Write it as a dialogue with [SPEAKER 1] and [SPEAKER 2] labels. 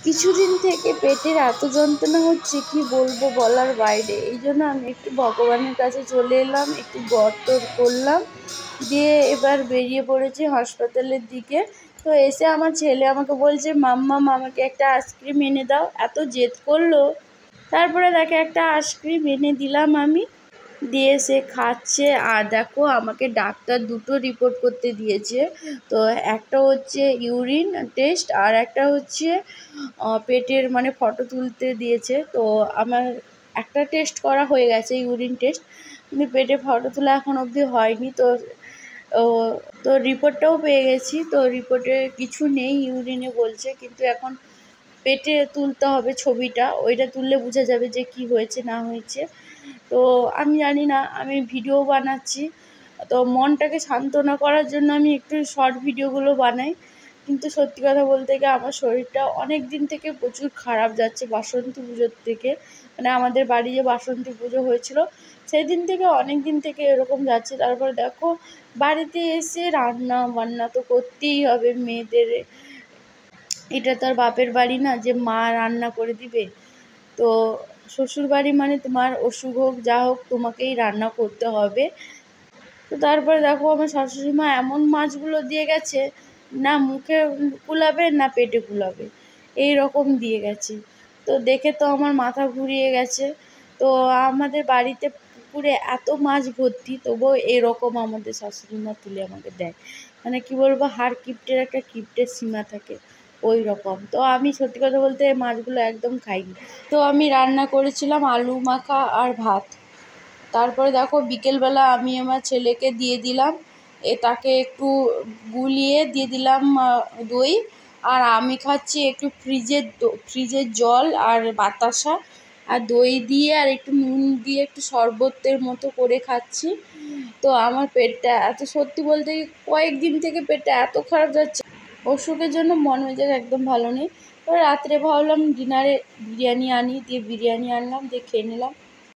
[SPEAKER 1] কিছুদিন থেকে পেটের এত যন্ত্রণা হচ্ছে কি বলবো, বলার বাইরে। এই জন্য আমি একটু ভগবানের কাছে চলে এলাম, একটু গড়-টড় করলাম, দিয়ে এবার বেরিয়ে পড়েছি হাসপাতালের দিকে। তো এসে আমার ছেলে আমাকে বলছে, মাম্মাম আমাকে একটা আইসক্রিম এনে দাও। এত জেদ করলো, তারপরে তাকে একটা আইসক্রিম এনে দিলাম আমি। দিয়ে সে খাচ্ছে। আর দেখো, আমাকে ডাক্তার দুটো রিপোর্ট করতে দিয়েছে। তো একটা হচ্ছে ইউরিন টেস্ট, আর একটা হচ্ছে পেটের মানে ফটো তুলতে দিয়েছে। তো আমার একটা টেস্ট করা হয়ে গেছে, ইউরিন টেস্ট, কিন্তু পেটে ফটো তোলা এখন অবধি হয়নি। তো ও তো রিপোর্টটাও পেয়ে গেছি। তো রিপোর্টে কিছু নেই ইউরিনে বলছে, কিন্তু এখন পেটে তুলতে হবে ছবিটা, ওইটা তুললে বোঝা যাবে যে কি হয়েছে না হয়েছে। তো আমি জানি না, আমি ভিডিও বানাচ্ছি, তো মনটাকে সান্ত্বনা করার জন্য আমি একটু শর্ট ভিডিওগুলো বানাই। কিন্তু সত্যি কথা বলতে গিয়ে আমার শরীরটা অনেক দিন থেকে প্রচুর খারাপ যাচ্ছে, বাসন্তী পুজোর থেকে। মানে আমাদের বাড়ি যে বাসন্তী পুজো হয়েছিল, সেই দিন থেকে অনেক দিন থেকে এরকম যাচ্ছে। তারপরে দেখো, বাড়িতে এসে রান্না বান্না তো করতেই হবে মেয়েদের। এটা তো আর বাপের বাড়ি না যে মা রান্না করে দিবে। তো শ্বশুরবাড়ি মানে তোমার অসুখ হোক যা হোক, তোমাকেই রান্না করতে হবে। তো তারপরে দেখো, আমার শাশুড়ি মা এমন মাছগুলো দিয়ে গেছে, না মুখে কুলাবে না পেটে কুলাবে, এই রকম দিয়ে গেছে। তো দেখে তো আমার মাথা ঘুরিয়ে গেছে। তো আমাদের বাড়িতে পুকুরে এত মাছ ভর্তি, তবুও এরকম আমাদের শাশুড়ি মা তুলে আমাকে দেয়। মানে কি বলবো, হাড় কিপ্টের একটা কিপ্টের সীমা থাকে, ওই রকম। তো আমি সত্যি কথা বলতে মাছগুলো একদম খাইনি। তো আমি রান্না করেছিলাম আলু মাখা আর ভাত। তারপরে দেখো, বিকেলবেলা আমি আমার ছেলেকে দিয়ে দিলাম, তাকে একটু গুলিয়ে দিয়ে দিলাম দই। আর আমি খাচ্ছি একটু ফ্রিজের জল আর বাতাসা আর দই দিয়ে আর একটু নুন দিয়ে একটু শরবতের মতো করে খাচ্ছি। তো আমার পেটটা এত, সত্যি বলতে কয়েকদিন থেকে পেটটা এত খারাপ যাচ্ছে, অসুখের জন্য মন মেজাজ একদম ভালো নেই। এবার রাত্রে ভাবলাম ডিনারে বিরিয়ানি আনি, দিয়ে বিরিয়ানি আনলাম, দিয়ে খেয়ে নিলাম।